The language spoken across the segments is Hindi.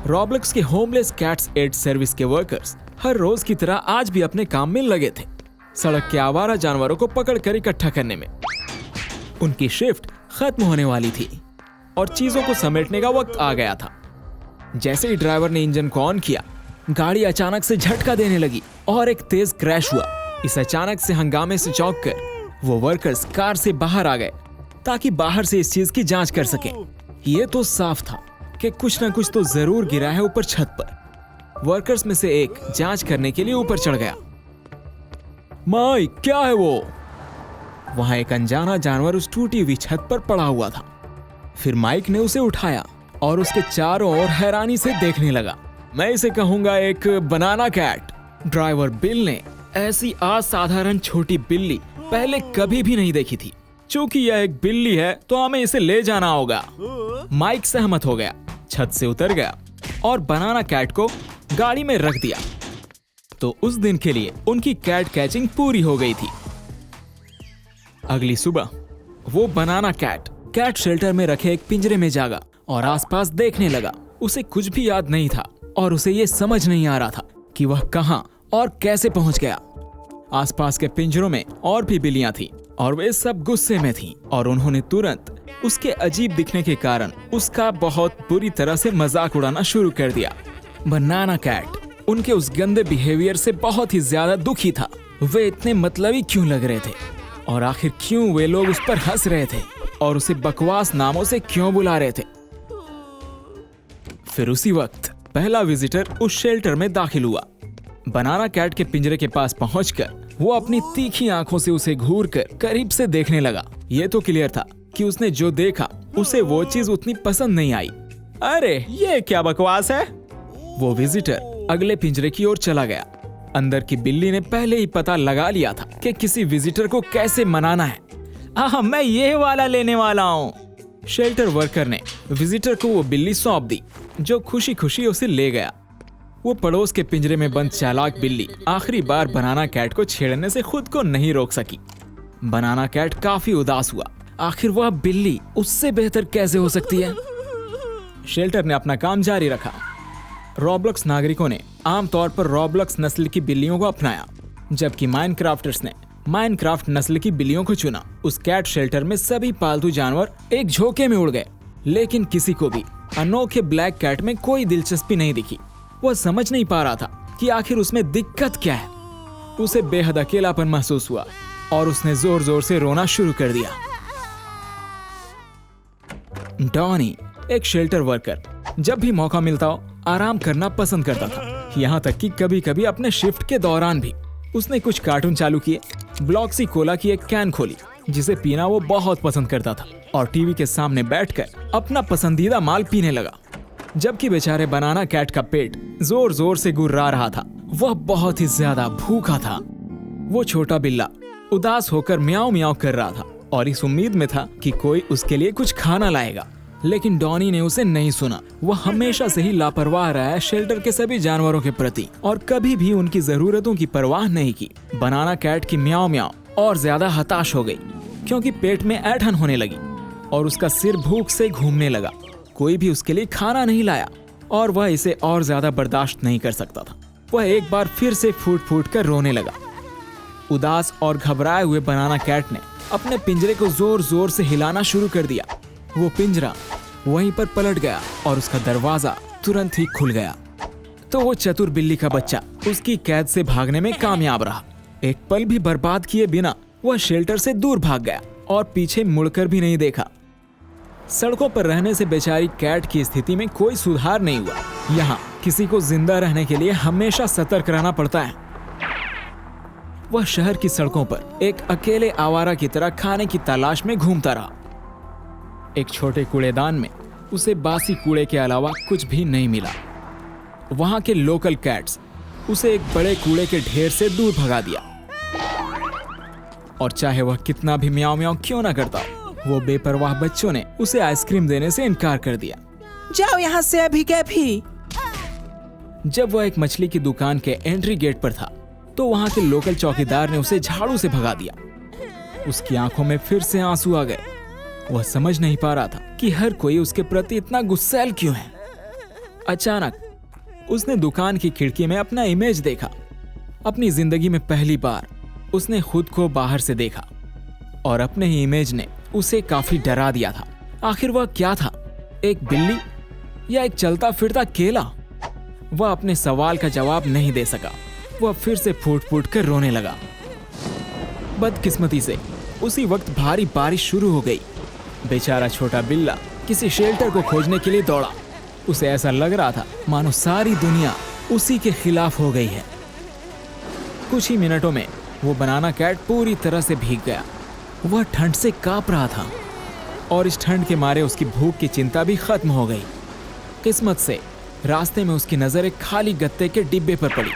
रॉब्लॉक्स के होमलेस कैट्स एड सर्विस के वर्कर्स हर रोज की तरह आज भी अपने काम में लगे थे, सड़क के आवारा जानवरों को पकड़कर इकट्ठा करने में। उनकी शिफ्ट खत्म होने वाली थी और चीजों को समेटने का वक्त आ गया था। जैसे ही ड्राइवर ने इंजन को ऑन किया, गाड़ी अचानक से झटका देने लगी और एक तेज क्रैश हुआ। इस अचानक से हंगामे से चौंक कर वो वर्कर्स कार से बाहर आ गए ताकि बाहर से इस चीज की जांच कर सकें। ये तो साफ था कि कुछ न कुछ तो जरूर गिरा है ऊपर छत पर। वर्कर्स में से एक जांच करने के लिए ऊपर चढ़ गया। माइक, क्या है वो? वहां एक अनजाना जानवर उस टूटी हुई छत पर पड़ा हुआ था। फिर माइक ने उसे उठाया और उसके चारों ओर हैरानी से देखने लगा। मैं इसे कहूंगा एक बनाना कैट। ड्राइवर बिल ने ऐसी असाधारण छोटी बिल्ली पहले कभी भी नहीं देखी थी। चूंकि यह एक बिल्ली है तो हमें इसे ले जाना होगा। माइक सहमत हो गया, छत से उतर गया और बनाना कैट को गाड़ी में रख दिया। तो उस दिन के लिए उनकी कैट कैचिंग पूरी हो गई थी। अगली सुबह वो बनाना कैट शेल्टर में रखे एक पिंजरे में जागा और आसपास देखने लगा। उसे कुछ भी याद नहीं था और उसे ये समझ नहीं आ रहा था कि वह कहां और कैसे पहुंच गया। आसपास के पिंजरों में और भी बिल्लियां थीं और वे सब गुस्से में थीं और उन्होंने तुरंत उसके अजीब दिखने के कारण उसका बहुत बुरी तरह से मजाक उड़ाना शुरू कर दिया। बनाना कैट उनके उस गंदे बिहेवियर से बहुत ही ज्यादा दुखी था। वे इतने मतलबी क्यों लग रहे थे और आखिर क्यों वे लोग उस पर हंस रहे थे और उसे बकवास नामों से क्यों बुला रहे थे। फिर उसी वक्त पहला विजिटर उस शेल्टर में दाखिल हुआ। बनाना कैट के पिंजरे के पास पहुंचकर वो अपनी तीखी आंखों से उसे घूरकर करीब से देखने लगा। ये तो क्लियर था कि उसने जो देखा उसे वो चीज उतनी पसंद नहीं आई। अरे ये क्या बकवास है? वो विजिटर अगले पिंजरे की ओर चला गया। अंदर की बिल्ली ने पहले ही पता लगा लिया था कि किसी विजिटर को कैसे मनाना है। मैं ये वाला लेने वाला हूँ। शेल्टर वर्कर ने विजिटर को वो बिल्ली सौंप दी, जो खुशी खुशी उसे ले गया। वो पड़ोस के पिंजरे में बंद चालाक बिल्ली आखिरी बार बनाना कैट को छेड़ने से खुद को नहीं रोक सकी। बनाना कैट काफी उदास हुआ। आखिर वह बिल्ली उससे बेहतर कैसे हो सकती है? शेल्टर ने अपना काम जारी रखा। रॉब्लॉक्स नागरिकों ने आमतौर पर रॉब्लॉक्स नस्ल की बिल्लियों को अपनाया, जबकि माइनक्राफ्टर्स ने माइनक्राफ्ट नस्ल की बिल्लियों को चुना। उस कैट शेल्टर में सभी पालतू जानवर एक झोंके में उड़ गए, लेकिन किसी को भी अनोखे ब्लैक कैट में कोई दिलचस्पी नहीं दिखी। वह समझ नहीं पा रहा था कि आखिर उसमें दिक्कत क्या है। उसे बेहद अकेलापन महसूस हुआ और उसने जोर जोर से रोना शुरू कर दिया। डॉनी, एक शेल्टर वर्कर, जब भी मौका मिलता हो आराम करना पसंद करता था। यहाँ तक कि कभी कभी अपने शिफ्ट के दौरान भी उसने कुछ कार्टून चालू किए, ब्लॉक्सी कोला की एक कैन खोली जिसे पीना वो बहुत पसंद करता था, और टीवी के सामने बैठकर अपना पसंदीदा माल पीने लगा। जबकि बेचारे बनाना कैट का पेट जोर जोर से गुर्रा रहा था। वह बहुत ही ज्यादा भूखा था। वो छोटा बिल्ला उदास होकर म्याऊं म्याऊं कर रहा था और इस उम्मीद में था कि कोई उसके लिए कुछ खाना लाएगा, लेकिन डॉनी ने उसे नहीं सुना। वह हमेशा से ही लापरवाह रहा है शेल्टर के सभी जानवरों के प्रति और कभी भी उनकी जरूरतों की परवाह नहीं की। बनाना कैट की म्याऊं म्याऊं और ज्यादा हताश हो गई क्योंकि पेट में ऐंठन होने लगी और उसका सिर भूख से घूमने लगा। कोई भी उसके लिए खाना नहीं लाया और वह इसे और ज्यादा बर्दाश्त नहीं कर सकता था। वह एक बार फिर से फूट फूट कर रोने लगा। उदास और घबराए हुए बनाना कैट ने अपने पिंजरे को जोर जोर से हिलाना शुरू कर दिया। वो पिंजरा वहीं पर पलट गया और उसका दरवाजा तुरंत ही खुल गया। तो वो चतुर बिल्ली का बच्चा उसकी कैद से भागने में कामयाब रहा। एक पल भी बर्बाद किए बिना वह शेल्टर से दूर भाग गया और पीछे मुड़कर भी नहीं देखा। सड़कों पर रहने से बेचारी कैट की स्थिति में कोई सुधार नहीं हुआ। यहाँ किसी को जिंदा रहने के लिए हमेशा सतर्क रहना पड़ता है। वह शहर की सड़कों पर एक अकेले आवारा की तरह खाने की तलाश में घूमता रहा। एक छोटे कूड़ेदान में उसे बासी कूड़े के अलावा कुछ भी नहीं मिला। वहां के लोकल कैट्स उसे एक बड़े कूड़े के ढेर से दूर भगा दिया और चाहे वह कितना भी म्याऊं म्याऊं क्यों ना करता, वो बेपरवाह बच्चों ने उसे आइसक्रीम देने से इनकार कर दिया। जाओ यहाँ से अभी के अभी। जब वह एक मछली की दुकान के एंट्री गेट पर था तो वहां के लोकल चौकीदार ने उसे झाड़ू से भगा दिया। उसकी आंखों में फिर से आंसू आ गए। वह समझ नहीं पा रहा था कि हर कोई उसके प्रति इतना गुस्सैल क्यों है। अचानक उसने दुकान की खिड़की में अपना इमेज देखा। अपनी जिंदगी में पहली बार उसने खुद को बाहर से देखा और अपने ही इमेज ने उसे काफी डरा दिया था। आखिर वह क्या था, एक बिल्ली या एक चलता फिरता केला? वह अपने सवाल का जवाब नहीं दे सका। वह फिर से फूट फूट कर रोने लगा। बदकिस्मती से उसी वक्त भारी बारिश शुरू हो गई। बेचारा छोटा बिल्ला किसी शेल्टर को खोजने के लिए दौड़ा। उसे ऐसा लग रहा था मानो सारी दुनिया उसी के खिलाफ हो गई है। कुछ ही मिनटों में वो बनाना कैट पूरी तरह से भीग गया। वह ठंड से कांप रहा था और इस ठंड के मारे उसकी भूख की चिंता भी खत्म हो गई। किस्मत से रास्ते में उसकी नजर एक खाली गत्ते के डिब्बे पर पड़ी।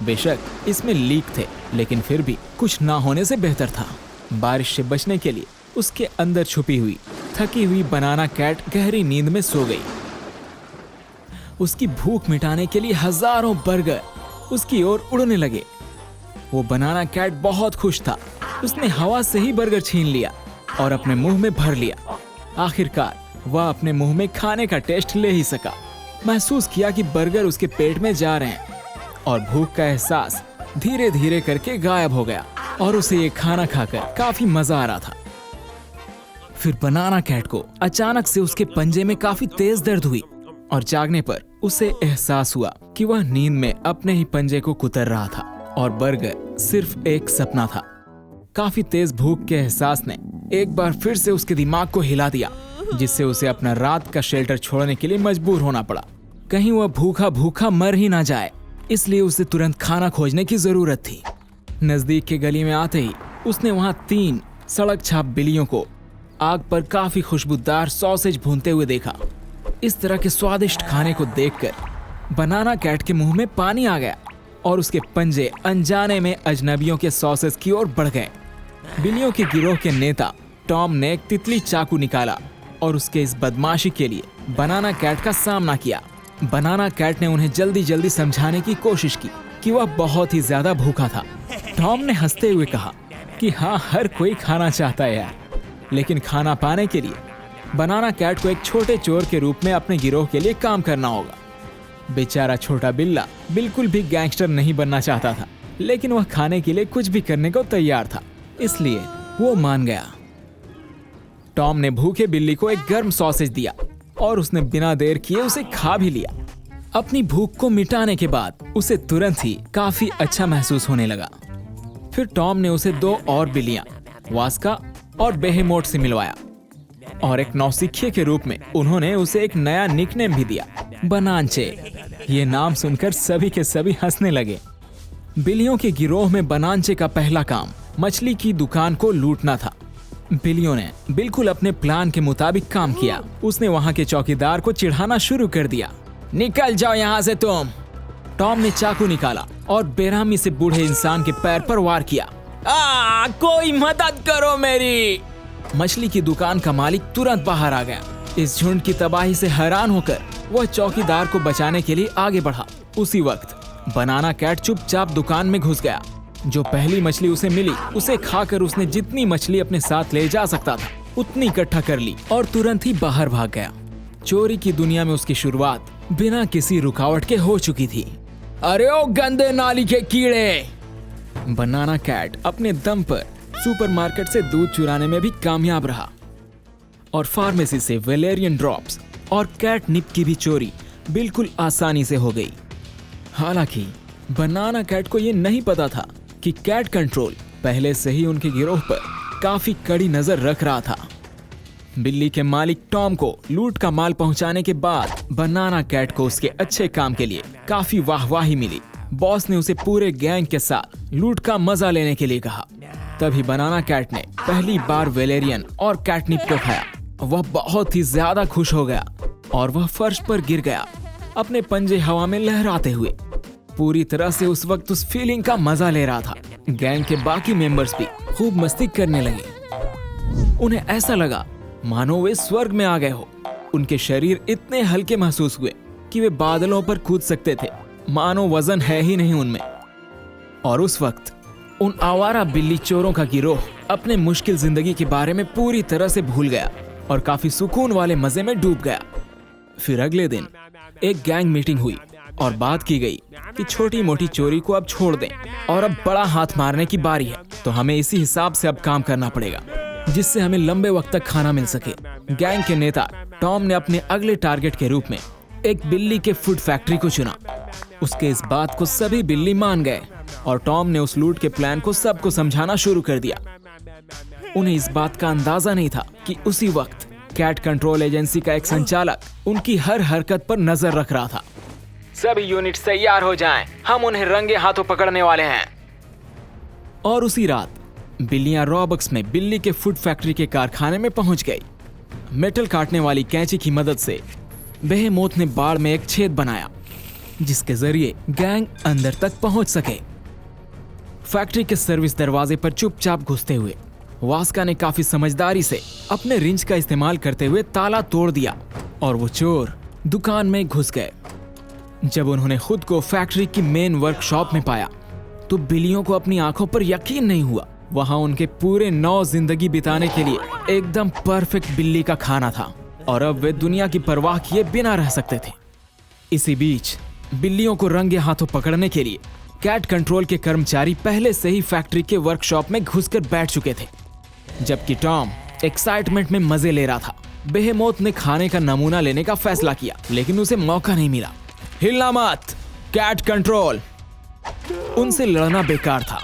बेशक इसमें लीक थे, लेकिन फिर भी कुछ ना होने से बेहतर था। बारिश से बचने के लिए उसके अंदर छुपी हुई थकी हुई बनाना कैट गहरी नींद में सो गई। उसकी भूख मिटाने के लिए हजारों बर्गर उसकी ओर उड़ने लगे। वो बनाना कैट बहुत खुश था। उसने हवा से ही बर्गर छीन लिया और अपने मुंह में भर लिया। आखिरकार वह अपने मुंह में खाने का टेस्ट ले ही सका। महसूस किया कि बर्गर उसके पेट में जा रहे हैं और भूख का एहसास धीरे धीरे करके गायब हो गया और उसे ये खाना खाकर काफी मजा आ रहा था। फिर बनाना कैट को अचानक से उसके पंजे में काफी तेज दर्द हुई और जागने पर उसे एहसास हुआ कि वह नींद में अपने ही पंजे को कुतर रहा था और बर्गर सिर्फ एक सपना था। काफी तेज भूख के एहसास ने एक बार फिर से उसके दिमाग को हिला दिया, जिससे उसे अपना रात का शेल्टर छोड़ने के लिए मजबूर होना पड़ा। कहीं वह भूखा भूखा मर ही ना जाए, इसलिए उसे तुरंत खाना खोजने की जरूरत थी। नजदीक के गली में आते ही उसने वहां 3 सड़क छाप बिल्लियों को आग पर काफी खुशबूदार सॉसेज भूनते हुए देखा। इस तरह के स्वादिष्ट खाने को देखकर बनाना कैट के मुंह में पानी आ गया और उसके पंजे अनजाने में अजनबियों के सॉसेज की ओर बढ़ गए। बिल्लियों के गिरोह के नेता टॉम ने एक तितली चाकू निकाला और उसके इस बदमाशी के लिए बनाना कैट का सामना किया। बनाना कैट ने उन्हें जल्दी जल्दी समझाने की कोशिश की कि वह बहुत ही ज्यादा भूखा था। टॉम ने हंसते हुए कहा कि हाँ, हर कोई खाना चाहता है यार, लेकिन खाना पाने के लिए बनाना कैट को एक छोटे चोर के रूप में अपने गिरोह के लिए काम करना होगा। बेचारा छोटा बिल्ला बिल्कुल भी गैंगस्टर नहीं बनना चाहता था, लेकिन वह खाने के लिए कुछ भी करने को तैयार था, इसलिए वो मान गया। टॉम ने भूखे बिल्ली को एक गर्म सॉसेज दिया और उसने बिना देर किए उसे खा भी लिया। अपनी भूख को मिटाने के बाद उसे तुरंत ही काफी अच्छा महसूस होने लगा। फिर टॉम ने उसे 2 और बिल्लियां वास्का और बेहेमोट से मिलवाया और एक नौसिखिए के रूप में उन्होंने उसे एक नया निकनेम भी दिया, बनांचे। ये नाम सुनकर सभी के सभी हंसने लगे। बिल्लियों के गिरोह में बनांचे का पहला काम मछली की दुकान को लूटना था। बिल्लियों ने बिल्कुल अपने प्लान के मुताबिक काम किया। उसने वहां के चौकीदार को चिढ़ाना शुरू कर दिया। निकल जाओ यहाँ से तुम। टॉम ने चाकू निकाला और बेरहमी से बूढ़े इंसान के पैर पर वार किया। कोई मदद करो मेरी। मछली की दुकान का मालिक तुरंत बाहर आ गया। इस झुंड की तबाही से हैरान होकर वह चौकीदार को बचाने के लिए आगे बढ़ा। उसी वक्त बनाना कैट चुपचाप दुकान में घुस गया। जो पहली मछली उसे मिली उसे खाकर उसने जितनी मछली अपने साथ ले जा सकता था उतनी इकट्ठा कर ली और तुरंत ही बाहर भाग गया। चोरी की दुनिया में उसकी शुरुआत बिना किसी रुकावट के हो चुकी थी। अरे ओ गंदे नाली के कीड़े। बनाना कैट अपने दम पर सुपरमार्केट से दूध चुराने में भी कामयाब रहा और फार्मेसी से वेलेरियन ड्रॉप्स और कैटनिप की भी चोरी बिल्कुल आसानी से हो गई। हालांकि बनाना कैट को यह नहीं पता था कि कैट कंट्रोल पहले से ही उनके गिरोह पर काफी कड़ी नजर रख रहा था। बिल्ली के मालिक टॉम को लूट का माल पहुंचाने के बाद बनाना कैट को उसके अच्छे काम के लिए काफी वाहवाही मिली। बॉस ने उसे पूरे गैंग के साथ लूट का मजा लेने के लिए कहा। तभी बनाना कैट ने पहली बार वेलेरियन और कैटनिप को खाया। वह बहुत ही ज्यादा खुश हो गया और वह फर्श पर गिर गया, अपने पंजे हवा में लहराते हुए। पूरी तरह से उस वक्त उस फीलिंग का मजा ले रहा था। गैंग के बाकी मेंबर्स भी खूब मस्ती करने लगे। उन्हें ऐसा लगा मानो वे स्वर्ग में आ गए हो। उनके शरीर इतने हल्के महसूस हुए कि वे बादलों पर कूद सकते थे, मानो वजन है ही नहीं उनमें। और उस वक्त उन आवारा बिल्ली चोरों का गिरोह अपने मुश्किल जिंदगी के बारे में पूरी तरह से भूल गया और काफी सुकून वाले मजे में डूब गया। फिर अगले दिन एक गैंग मीटिंग हुई और बात की गई कि छोटी मोटी चोरी को अब छोड़ दें और अब बड़ा हाथ मारने की बारी है। तो हमें इसी हिसाब से अब काम करना पड़ेगा जिससे हमें लंबे वक्त तक खाना मिल सके। गैंग के नेता टॉम ने अपने अगले टारगेट के रूप में एक बिल्ली के फूड फैक्ट्री को चुना। उसके इस बात को सभी बिल्ली मान गए और टॉम ने उस लूट के प्लान को सबको समझाना शुरू कर दिया। उन्हें इस बात का अंदाजा नहीं था कि उसी वक्त कैट कंट्रोल एजेंसी का एक संचालक उनकी हर हरकत पर नजर रख रहा था। सभी यूनिट तैयार हो जाएं, हम उन्हें रंगे हाथों पकड़ने वाले हैं। और उसी रात बिल्लियां रॉबक्स में बिल्ली के फूड फैक्ट्री के कारखाने में पहुंच गई। मेटल काटने वाली कैंची की मदद से बेहेमोथ ने बाड़ में एक छेद बनाया जिसके जरिए गैंग अंदर तक पहुंच सके। फैक्ट्री के सर्विस दरवाजे पर चुपचाप घुसते हुए वास्का ने काफी समझदारी से अपने रिंच का इस्तेमाल करते हुए ताला तोड़ दिया और वो चोर दुकान में घुस गए। जब उन्होंने खुद को फैक्ट्री की मेन वर्कशॉप में पाया तो बिल्लियों को अपनी आंखों पर यकीन नहीं हुआ। वहां उनके पूरे 9 जिंदगी बिताने के लिए एकदम परफेक्ट बिल्ली का खाना था और अब वे दुनिया की परवाह किए बिना रह सकते थे। इसी बीच बिल्लियों को रंगे हाथों पकड़ने के लिए कैट कंट्रोल के कर्मचारी पहले से ही फैक्ट्री के वर्कशॉप में घुसकर बैठ चुके थे, जबकि टॉम एक्साइटमेंट में मजे ले रहा था। बेहेमोथ ने खाने का नमूना लेने का फैसला किया लेकिन उसे मौका नहीं मिला। हिलना मत कैट कंट्रोल। उनसे लड़ना बेकार था।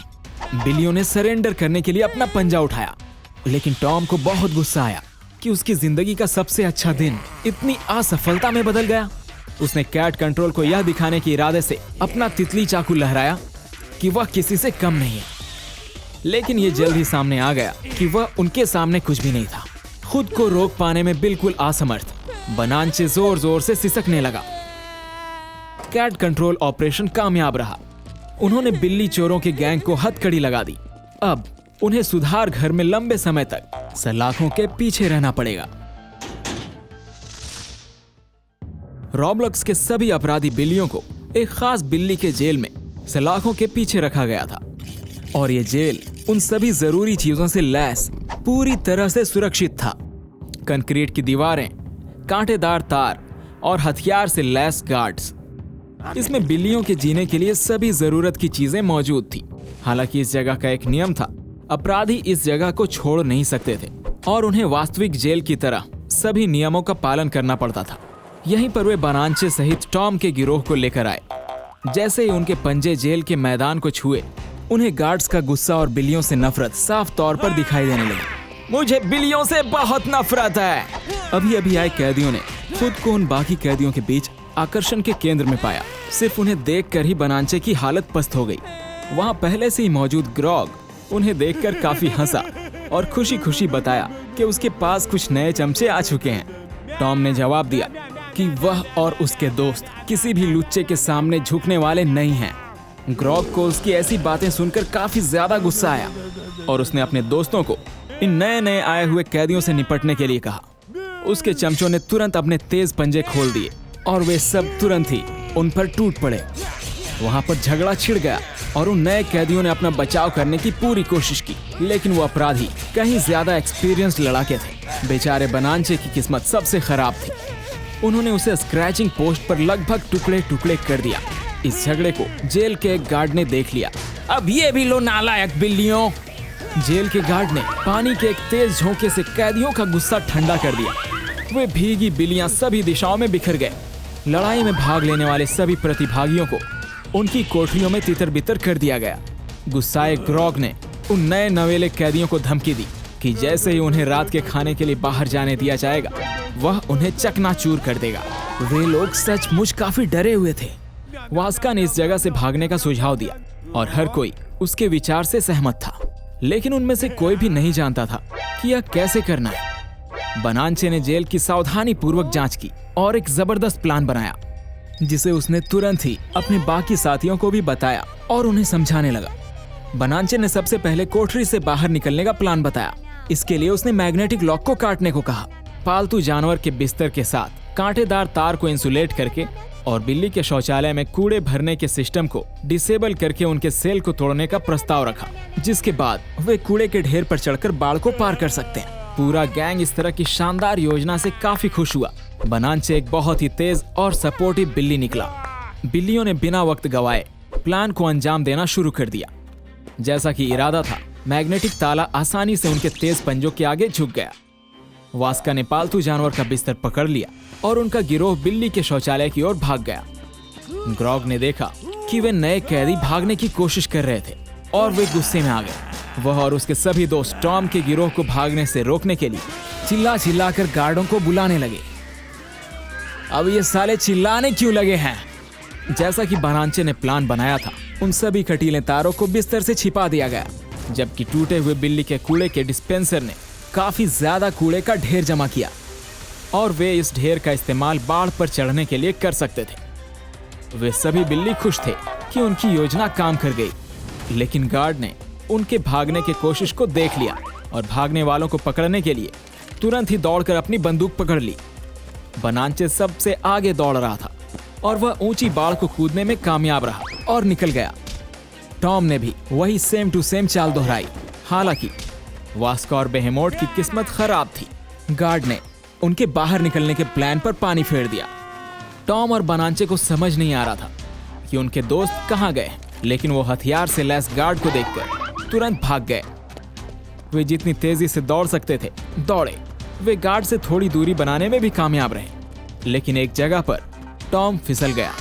बिल्लियों ने सरेंडर करने के लिए अपना पंजा उठाया लेकिन टॉम को बहुत गुस्सा आया कि उसकी जिंदगी का सबसे अच्छा दिन इतनी असफलता में बदल गया। उसने कैट कंट्रोल को यह दिखाने के इरादे से अपना तितली चाकू लहराया कि वह किसी से कम नहीं है, लेकिन यह जल्द ही सामने आ गया कि वह उनके सामने कुछ भी नहीं था। खुद को रोक पाने में बिल्कुल असमर्थ बनांचे जोर जोर से सिसकने लगा। कैट कंट्रोल ऑपरेशन कामयाब रहा। उन्होंने बिल्ली चोरों के गैंग को हथकड़ी लगा दी। अब उन्हें सुधार घर में लंबे समय तक सलाखों के पीछे रहना पड़ेगा। रॉबलॉक्स के सभी अपराधी बिल्लियों को एक खास बिल्ली के जेल में सलाखों के पीछे रखा गया था और ये जेल उन सभी जरूरी चीजों से लैस पूरी तरह से सुरक्षित था। कंक्रीट की दीवारें, कांटेदार तार और हथियार से लैस गार्ड्स। इसमें बिल्लियों के जीने के लिए सभी जरूरत की चीजें मौजूद थी। हालांकि इस जगह का एक नियम था, अपराधी इस जगह को छोड़ नहीं सकते थे और उन्हें वास्तविक जेल की तरह सभी नियमों का पालन करना पड़ता था। यहीं पर वे बनांचे सहित टॉम के गिरोह को लेकर आए। जैसे ही उनके पंजे जेल के मैदान को छुए, उन्हें गार्ड्स का गुस्सा और बिल्लियों से नफरत साफ तौर पर दिखाई देने लगी। मुझे बिल्लियों से बहुत नफरत है। अभी अभी आए कैदियों ने खुद को उन बाकी कैदियों के बीच आकर्षण के केंद्र में पाया। सिर्फ उन्हें देखकर ही बनांचे की हालत पस्त हो गई। वहां पहले से ही मौजूद ग्रॉग उन्हें देखकर काफी हंसा और खुशी खुशी बताया कि उसके पास कुछ नए चमचे आ चुके हैं। टॉम ने जवाब दिया कि वह और उसके दोस्त किसी भी लुच्चे के सामने झुकने वाले नहीं हैं। ग्रॉग को उसकी ऐसी बातें सुनकर काफी ज्यादा गुस्सा आया और उसने अपने दोस्तों को इन नए नए आए हुए कैदियों से निपटने के लिए कहा। उसके चमचों ने तुरंत अपने तेज पंजे खोल दिए और वे सब तुरंत ही उन पर टूट पड़े। वहां पर झगड़ा छिड़ गया और उन नए कैदियों ने अपना बचाव करने की पूरी कोशिश की, लेकिन वो अपराधी कहीं ज्यादा एक्सपीरियंस्ड लड़ाके थे। बेचारे बनांचे की किस्मत सबसे खराब थी। उन्होंने उसे स्क्रैचिंग पोस्ट पर लगभग टुकड़े टुकड़े कर दिया। इस झगड़े को जेल के एक गार्ड ने देख लिया। अब ये भी लो नालायक बिल्लियों। जेल के गार्ड ने पानी के एक तेज झोंके से कैदियों का गुस्सा ठंडा कर दिया। वे भीगी बिल्लियां सभी दिशाओं में बिखर गए। लड़ाई में भाग लेने वाले सभी प्रतिभागियों को उनकी कोठरियों में तितर बितर कर दिया गया। गुस्साए ग्रॉग ने उन नए नवेले कैदियों को धमकी दी कि जैसे ही उन्हें रात के खाने के लिए बाहर जाने दिया जाएगा, वह उन्हें चकनाचूर कर देगा। वे लोग सचमुच काफी डरे हुए थे। वास्का ने इस जगह से भागने का सुझाव दिया और हर कोई उसके विचार से सहमत था, लेकिन उनमें से कोई भी नहीं जानता था कि यह कैसे करना है। बनांचे ने जेल की सावधानी पूर्वक जांच की और एक जबरदस्त प्लान बनाया, जिसे उसने तुरंत ही अपने बाकी साथियों को भी बताया और उन्हें समझाने लगा। बनांचे ने सबसे पहले कोठरी से बाहर निकलने का प्लान बताया। इसके लिए उसने मैग्नेटिक लॉक को काटने को कहा। पालतू जानवर के बिस्तर के साथ कांटेदार तार को इंसुलेट करके और बिल्ली के शौचालय में कूड़े भरने के सिस्टम को डिसेबल करके उनके सेल को तोड़ने का प्रस्ताव रखा, जिसके बाद वे कूड़े के ढेर पर चढ़कर बाड़ को पार कर सकते हैं। पूरा गैंग इस तरह की शानदार योजना से काफी खुश हुआ बनांचे एक बहुत ही तेज और सपोर्टिव बिल्ली निकला। बिल्लियों ने बिना वक्त गवाए प्लान को अंजाम देना शुरू कर दिया। जैसा कि इरादा था, मैग्नेटिक ताला आसानी से उनके तेज पंजों के आगे झुक गया। वास्का ने पालतू जानवर का बिस्तर पकड़ लिया और उनका गिरोह बिल्ली के शौचालय की ओर भाग गया। ग्रॉग ने देखा कि वे नए कैदी भागने की कोशिश कर रहे थे और वे गुस्से में आ गए। वह और उसके सभी दोस्त टॉम के गिरोह को भागने से रोकने के लिए चिल्ला चिल्लाकर गार्डों को बुलाने लगे। अब ये साले चिल्लाने क्यों लगे हैं? जैसा कि बनांचे ने प्लान बनाया था, उन सभी कटीले तारों को बिस्तर से छिपा दिया गया, जबकि टूटे हुए बिल्ली के कूड़े के डिस्पेंसर ने काफी ज्यादा कूड़े का ढेर जमा किया और वे इस ढेर का इस्तेमाल बाढ़ पर चढ़ने के लिए कर सकते थे। वे सभी बिल्ली खुश थे कि उनकी योजना काम कर गई, लेकिन गार्ड ने उनके भागने की कोशिश को देख लिया और भागने वालों को पकड़ने के लिए तुरंत ही दौड़कर अपनी बंदूक पकड़ ली। बनांचे सबसे आगे दौड़ रहा था और वह ऊंची बाढ़ को कूदने में कामयाब रहा और निकल गया। टॉम ने भी वही सेम टू सेम चाल दोहराई। हालांकि वास्का और बेहेमोथ की किस्मत खराब थी। गार्ड ने उनके बाहर निकलने के प्लान पर पानी फेर दिया। टॉम और बनांचे को समझ नहीं आ रहा था कि उनके दोस्त कहां गए, लेकिन वो हथियार से लैस गार्ड को देखकर तुरंत भाग गए। वे जितनी तेजी से दौड़ सकते थे दौड़े। वे गार्ड से थोड़ी दूरी बनाने में भी कामयाब रहे, लेकिन एक जगह पर टॉम फिसल गया।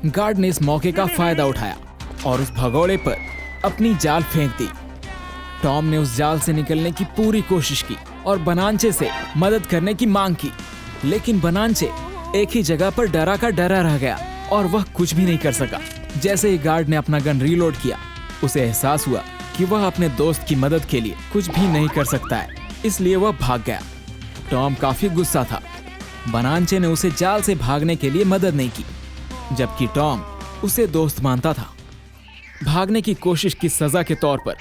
गार्ड ने इस मौके का फायदा उठाया और उस भगोड़े पर अपनी जाल फेंक दी। टॉम ने उस जाल से निकलने की पूरी कोशिश की और बनांचे से मदद करने की मांग की, लेकिन बनांचे एक ही जगह पर डरा का डरा रह गया और वह कुछ भी नहीं कर सका। जैसे ही गार्ड ने अपना गन रीलोड किया, उसे एहसास हुआ कि वह अपने दोस्त की मदद के लिए कुछ भी नहीं कर सकता है, इसलिए वह भाग गया। टॉम काफी गुस्सा था। बनांचे ने उसे जाल से भागने के लिए मदद नहीं की, जबकि टॉम उसे दोस्त मानता था। भागने की कोशिश की सजा के तौर पर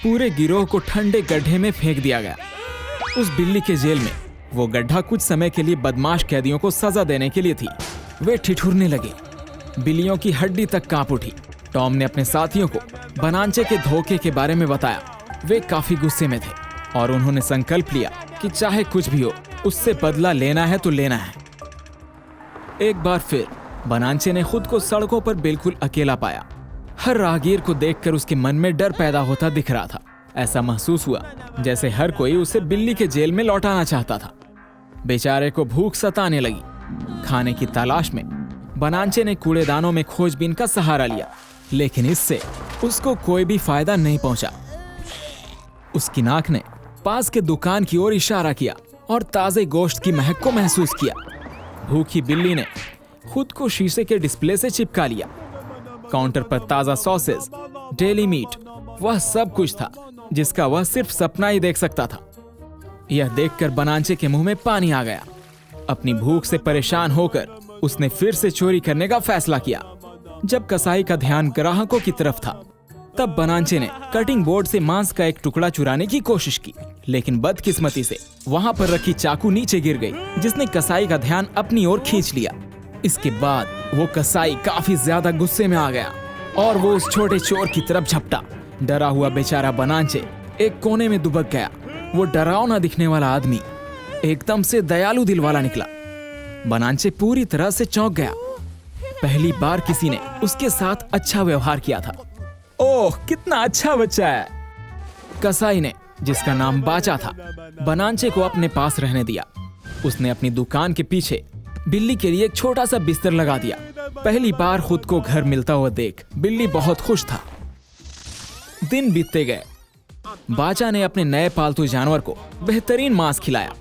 पूरे गिरोह को ठंडे गड्ढे में फेंक दिया गया। उस बिल्ली के जेल में वो गड्ढा कुछ समय के लिए बदमाश कैदियों को सजा देने के लिए थी। वे ठिठुरने लगे। बिल्लियों की हड्डी तक कांप उठी। टॉम ने अपने साथियों को बनांचे के धोखे के बारे में बताया। वे काफी गुस्से में थे और उन्होंने संकल्प लिया कि चाहे कुछ भी हो, उससे बदला लेना है तो लेना है। एक बार फिर बनांचे ने खुद को सड़कों पर बिल्कुल अकेला पाया। हर राहगीर को देखकर उसके मन में डर पैदा होता दिख रहा था। ऐसा महसूस हुआ जैसे हर कोई उसे बिल्ली के जेल में लौटाना चाहता था। बेचारे को भूख सताने लगी। खाने की तलाश में बनांचे ने कूड़ेदानों में खोजबीन का सहारा लिया, लेकिन इससे उसको कोई भी फायदा नहीं पहुंचा। उसकी नाक ने पास के दुकान की ओर इशारा किया और ताजे गोश्त की महक को महसूस किया। भूखी बिल्ली ने खुद को शीशे के डिस्प्ले से चिपका लिया। काउंटर पर ताजा सॉसेज, डेली मीट, वह सब कुछ था जिसका वह सिर्फ सपना ही देख सकता था। यह देखकर बनांचे के मुंह में पानी आ गया। अपनी भूख से परेशान होकर उसने फिर से चोरी करने का फैसला किया। जब कसाई का ध्यान ग्राहकों की तरफ था, तब बनांचे ने कटिंग बोर्ड से मांस का एक टुकड़ा चुराने की कोशिश की, लेकिन बदकिस्मती से वहां पर रखी चाकू नीचे गिर गई, जिसने कसाई का ध्यान अपनी ओर खींच लिया। इसके बाद वो कसाई काफी ज्यादा गुस्से में आ गया और वो उस छोटे चोर की तरफ झपटा। डरा हुआ बेचारा बनांचे एक कोने में दुबक गया। वो डरावना दिखने वाला आदमी एकदम से दयालु दिल वाला निकला। बनांचे पूरी तरह से चौंक गया। पहली बार किसी ने उसके साथ अच्छा व्यवहार किया था। ओह, कितना अच्छा बच्चा है। कसाई ने, जिसका नाम बाचा था, बनांचे को अपने पास रहने दिया। उसने अपनी दुकान के पीछे बिल्ली के लिए एक छोटा सा बिस्तर लगा दिया। पहली बार खुद को घर मिलता हुआ देख बिल्ली बहुत खुश था। दिन बीतते गए। बाचा ने अपने नए पालतू जानवर को बेहतरीन मांस खिलाया।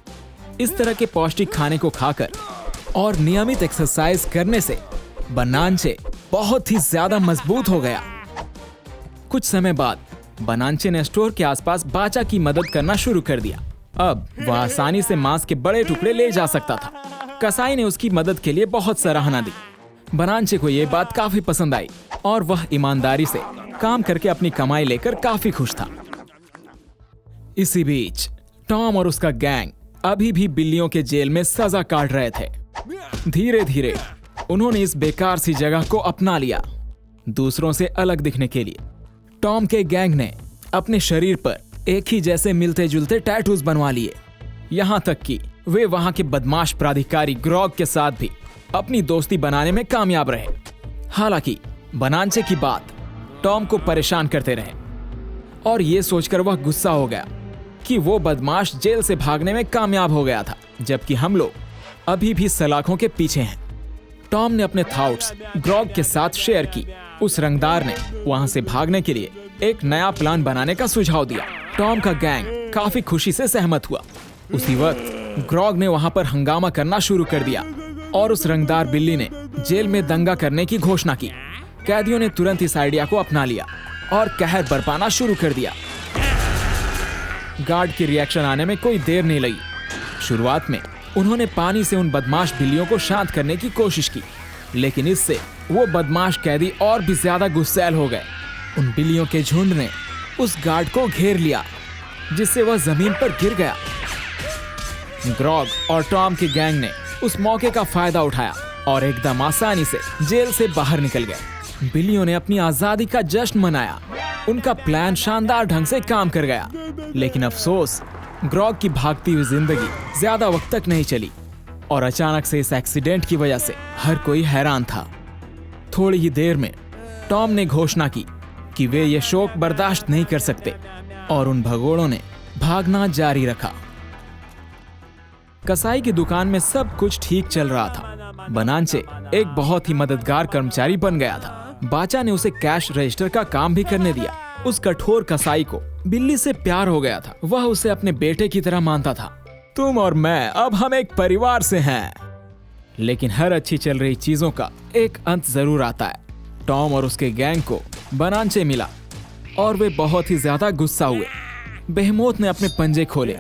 इस तरह के पौष्टिक खाने को खाकर और नियमित एक्सरसाइज करने से बनांचे बहुत ही ज्यादा मजबूत हो गया। कुछ समय बाद बनांचे ने स्टोर के आसपास बाचा की मदद करना शुरू कर दिया। अब वह आसानी से मांस के बड़े टुकड़े ले जा सकता था। कसाई ने उसकी मदद के लिए बहुत सराहना दी। बनांचे को यह बात काफी पसंद आई और वह ईमानदारी से काम करके अपनी कमाई लेकर काफी खुश था। इसी बीच टॉम और उसका गैंग अभी भी बिल्लियों के जेल में सजा काट रहे थे। धीरे धीरे उन्होंने इस बेकार सी जगह को अपना लिया, दूसरों से अलग दिखने के लिए। टॉम के गैंग ने अपने शरीर पर एक ही जैसे मिलते जुलते टैटूज बनवा लिए। यहां तक कि वे वहां के बदमाश प्राधिकारी ग्रॉग के साथ भी अपनी दोस्ती बनाने में कामयाब रहे। हालांकि बनांचे की बात टॉम को परेशान करते रहे और ये सोचकर वह गुस्सा हो गया कि वो बदमाश जेल से भागने में कामयाब हो गया था, जबकि हम लोग अभी भी सलाखों के पीछे हैं। टॉम ने अपने थॉट्स ग्रॉग के साथ शेयर की। उस रंगदार ने वहां से भागने के लिए एक नया प्लान बनाने का सुझाव दिया। टॉम का गैंग काफी खुशी से सहमत हुआ। उसी वक्त ग्रॉग ने वहां पर हंगामा करना शुरू कर दिया और उस रंगदार बिल्ली ने जेल में दंगा करने की घोषणा की। कैदियों ने तुरंत इस आइडिया को अपना लिया और कहर बरपाना शुरू कर दिया। गार्ड की रिएक्शन आने में कोई देर नहीं लगी। शुरुआत में उन्होंने पानी से उन बदमाश बिल्लियों को शांत करने की कोशिश की, लेकिन इससे वो बदमाश कैदी और भी ज्यादा गुस्सैल हो गए। उन बिल्लियों के झुंड ने उस गार्ड को घेर लिया, जिससे वह जमीन पर गिर गया। ग्रॉग और टॉम के गैंग ने उस मौके का फायदा उठाया और एकदम आसानी से जेल से बाहर निकल गए। बिल्लियों ने अपनी आजादी का जश्न मनाया। उनका प्लान शानदार ढंग से काम कर गया, लेकिन अफसोस ग्रॉग की भागती हुई जिंदगी ज्यादा वक्त तक नहीं चली और अचानक से इस एक्सीडेंट की वजह से हर कोई हैरान था। थोड़ी ही देर में टॉम ने घोषणा की कि वे ये शोक बर्दाश्त नहीं कर सकते और उन भगोड़ों ने भागना जारी रखा। कसाई की दुकान में सब कुछ ठीक चल रहा था। बनांचे एक बहुत ही मददगार कर्मचारी बन गया था। बाचा ने उसे कैश रजिस्टर का काम भी करने दिया। उस कठोर कसाई को बिल्ली से प्यार हो गया था। वह उसे अपने बेटे की तरह मानता था। तुम और मैं अब हम एक परिवार से हैं। लेकिन हर अच्छी चल रही चीजों का एक अंत जरूर आता है। टॉम और उसके गैंग को बनांचे मिला और वे बहुत ही ज्यादा गुस्सा हुए। बेहमोत ने अपने पंजे खोले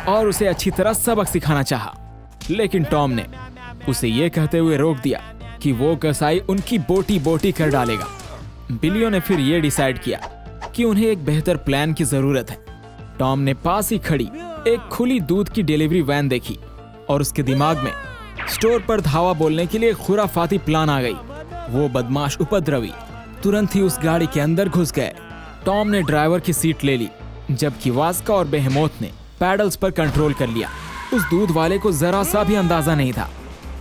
और उसे अच्छी तरह सबक सिखाना चाहा, लेकिन टॉम ने उसे ये कहते हुए रोक दिया कि वो कसाई उनकी बोटी बोटी कर डालेगा। बिल्लियों ने फिर ये डिसाइड किया कि उन्हें एक बेहतर प्लान की जरूरत है। टॉम ने पास ही खड़ी एक खुली दूध की डिलीवरी वैन देखी और उसके दिमाग में स्टोर पर धावा बोलने के लिए खुराफाती प्लान आ गई। वो बदमाश उपद्रवी तुरंत ही उस गाड़ी के अंदर घुस गए। टॉम ने ड्राइवर की सीट ले ली, जबकि वास्का और बेहेमोथ ने पैडल्स पर कंट्रोल कर लिया। उस दूध वाले को जरा सा भी अंदाजा नहीं था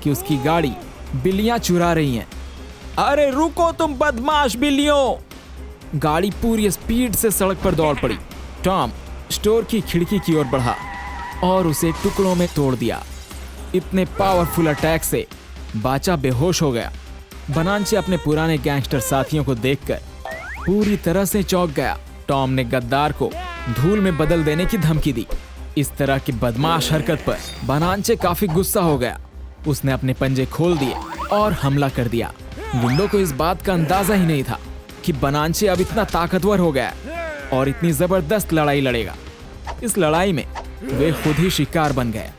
कि उसकी गाड़ी बिल्लियां चुरा रही हैं। अरे रुको तुम बदमाश बिल्लियों! गाड़ी पूरी स्पीड से सड़क पर दौड़ पड़ी। टॉम स्टोर की खिड़की की ओर बढ़ा और उसे टुकड़ों में तोड़ दिया। इतने पावरफुल अटैक से बाचा बेहोश हो गया। बनांचे अपने पुराने गैंगस्टर साथियों को देखकर पूरी तरह से चौंक गया। टॉम ने गद्दार को धूल में बदल देने की धमकी दी। इस तरह की बदमाश हरकत पर बनांचे काफी गुस्सा हो गया। उसने अपने पंजे खोल दिए और हमला कर दिया। गुंडों को इस बात का अंदाजा ही नहीं था कि बनांचे अब इतना ताकतवर हो गया और इतनी जबरदस्त लड़ाई लड़ेगा। इस लड़ाई में वे खुद ही शिकार बन गए।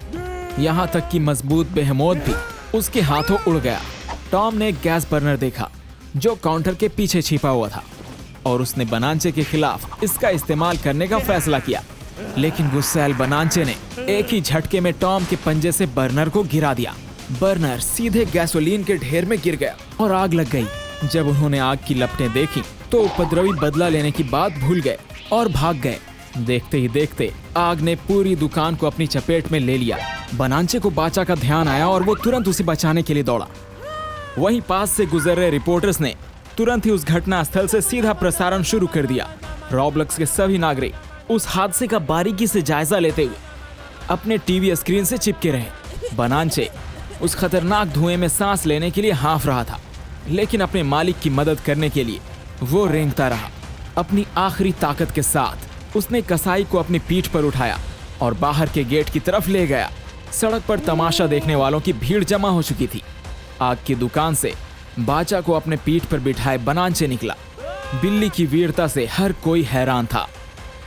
यहाँ तक कि मजबूत बेहेमोथ भी उसके हाथों उड़ गया। टॉम ने एक गैस बर्नर देखा जो काउंटर के पीछे छिपा हुआ था और उसने बनांचे के खिलाफ इसका इस्तेमाल करने का फैसला किया। लेकिन गुस्सैल बनांचे ने एक ही झटके में टॉम के पंजे से बर्नर को गिरा दिया। बर्नर सीधे गैसोलीन के ढेर में गिर गया और आग लग गई। जब उन्होंने आग की लपटें देखी तो उपद्रवी बदला लेने की बात भूल गए और भाग गए। देखते ही देखते आग ने पूरी दुकान को अपनी चपेट में ले लिया। बनांचे को बाचा का ध्यान आया और वो तुरंत उसे बचाने के लिए दौड़ा। वहीं पास से गुजर रहे रिपोर्टर्स ने तुरंत ही उस घटना स्थल से सीधा प्रसारण शुरू कर दिया। रॉब्लॉक्स के सभी नागरिक उस हादसे का बारीकी से जायजा लेते हुए अपने टीवी स्क्रीन से चिपके रहे। बनांचे उस खतरनाक धुएं में सांस लेने के लिए हाँफ रहा था, लेकिन अपने मालिक की मदद करने के लिए वो रेंगता रहा। अपनी आखिरी ताकत के साथ उसने कसाई को अपनी पीठ पर उठाया और बाहर के गेट की तरफ ले गया। सड़क पर तमाशा देखने वालों की भीड़ जमा हो चुकी थी। आग की दुकान से बाचा को अपने पीठ पर बिठाए बनांचे निकला। बिल्ली की वीरता से हर कोई हैरान था।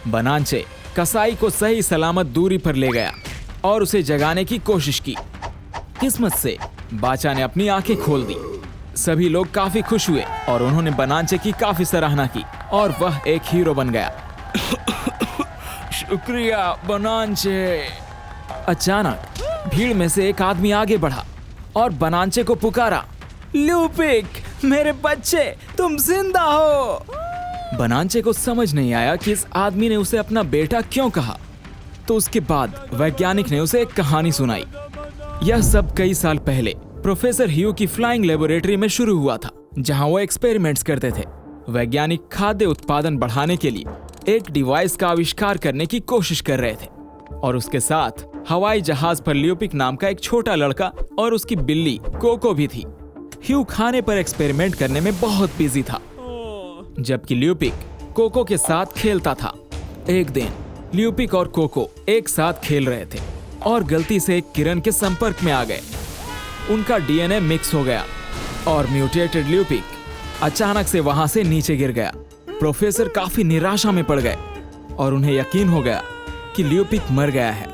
बनांचे कसाई को सही सलामत दूरी पर ले गया और उसे जगाने की कोशिश की। किस्मत से बाचा ने अपनी आंखें खोल दी। सभी लोग काफी खुश हुए और उन्होंने बनांचे की काफी सराहना की और वह एक हीरो बन गया। शुक्रिया बनांचे। अचानक भीड़ में से एक आदमी आगे बढ़ा और बनांचे को पुकारा, ल्यूपिक मेरे बच्चे, तुम जिंदा हो। बनांचे को समझ नहीं आया कि इस आदमी ने उसे अपना बेटा क्यों कहा। तो उसके बाद वैज्ञानिक ने उसे एक कहानी सुनाई। यह सब कई साल पहले प्रोफेसर ह्यू की फ्लाइंग लेबोरेटरी में शुरू हुआ था, जहां वो एक्सपेरिमेंट्स करते थे। वैज्ञानिक खाद्य उत्पादन बढ़ाने के लिए एक डिवाइस का आविष्कार करने की कोशिश कर रहे थे, और उसके साथ हवाई जहाज पर ल्यूपिक नाम का एक छोटा लड़का और उसकी बिल्ली कोको भी थी। ह्यू खाने पर एक्सपेरिमेंट करने में बहुत बिजी था, जबकि ल्यूपिक कोको के साथ खेलता था। एक दिन ल्यूपिक और कोको एक साथ खेल रहे थे और गलती से एक किरण के संपर्क में आ गए। उनका डीएनए मिक्स हो गया और म्यूटेटेड ल्यूपिक अचानक से वहां से नीचे गिर गया। प्रोफेसर काफी निराशा में पड़ गए और उन्हें यकीन हो गया कि ल्यूपिक मर गया है।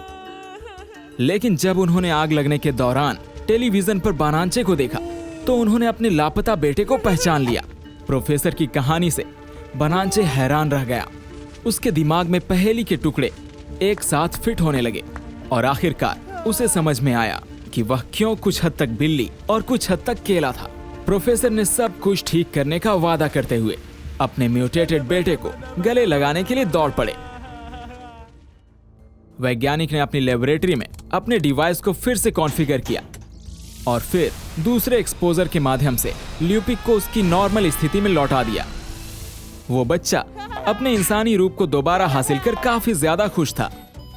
लेकिन जब उन्होंने आग लगने के दौरान टेलीविजन पर बानांचे को देखा तो उन्होंने अपने लापता बेटे को पहचान लिया। प्रोफेसर की कहानी से बानांचे हैरान रह गया। उसके दिमाग में पहेली के टुकड़े एक साथ फिट होने लगे और आखिरकार उसे समझ में आया कि वह क्यों कुछ हद तक बिल्ली और कुछ हद तक केला था। प्रोफेसर ने सब कुछ ठीक करने का वादा करते हुए अपने म्यूटेटेड बेटे को गले लगाने के लिए दौड़ पड़े। वैज्ञानिक ने अपनी लेबोरेटरी में अपने डिवाइस को फिर से कॉन्फ़िगर किया और फिर दूसरे एक्सपोजर के माध्यम से ल्यूपिक को उसकी नॉर्मल स्थिति में लौटा दिया। वो बच्चा अपने इंसानी रूप को दोबारा हासिल कर काफी ज्यादा खुश था।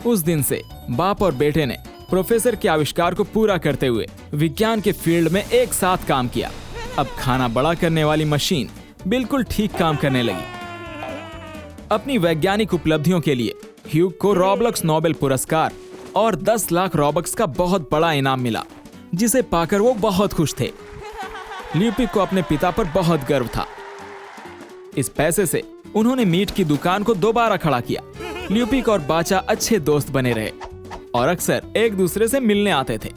उस दिन से बाप और बेटे ने प्रोफेसर के आविष्कार को पूरा करते हुए विज्ञान के फील्ड में एक साथ काम किया। अब खाना बड़ा करने वाली मशीन बिल्कुल ठीक काम करने लगी। अपनी वैज्ञानिक उपलब्धियों के लिए ह्यू को रॉबलॉक्स नोबेल पुरस्कार और 10 लाख रॉबक्स का बहुत बड़ा इनाम मिला, जिसे पाकर वो बहुत खुश थे। ल्यूपिक को अपने पिता पर बहुत गर्व था। इस पैसे से उन्होंने मीट की दुकान को दोबारा खड़ा किया। ल्यूपिक और बाचा अच्छे दोस्त बने रहे और अक्सर एक दूसरे से मिलने आते थे।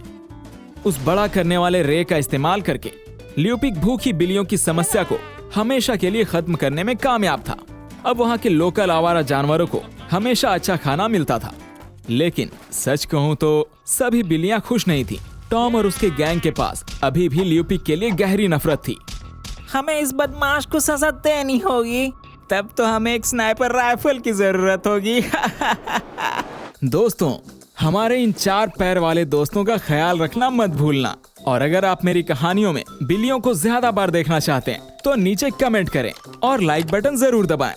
उस बड़ा करने वाले रे का इस्तेमाल करके ल्यूपिक भूखी बिल्लियों की समस्या को हमेशा के लिए खत्म करने में कामयाब था। अब वहां के लोकल आवारा जानवरों को हमेशा अच्छा खाना मिलता था। लेकिन सच कहूं तो सभी बिल्लियां खुश नहीं थी। टॉम और उसके गैंग के पास अभी भी ल्यूपिक के लिए गहरी नफरत थी। हमें इस बदमाश को सजा देनी होगी, तब तो हमें एक स्नाइपर राइफल की जरूरत होगी। दोस्तों, हमारे इन 4 पैर वाले दोस्तों का ख्याल रखना मत भूलना। और अगर आप मेरी कहानियों में बिल्लियों को ज्यादा बार देखना चाहते हैं तो नीचे कमेंट करें और लाइक बटन जरूर दबाएं।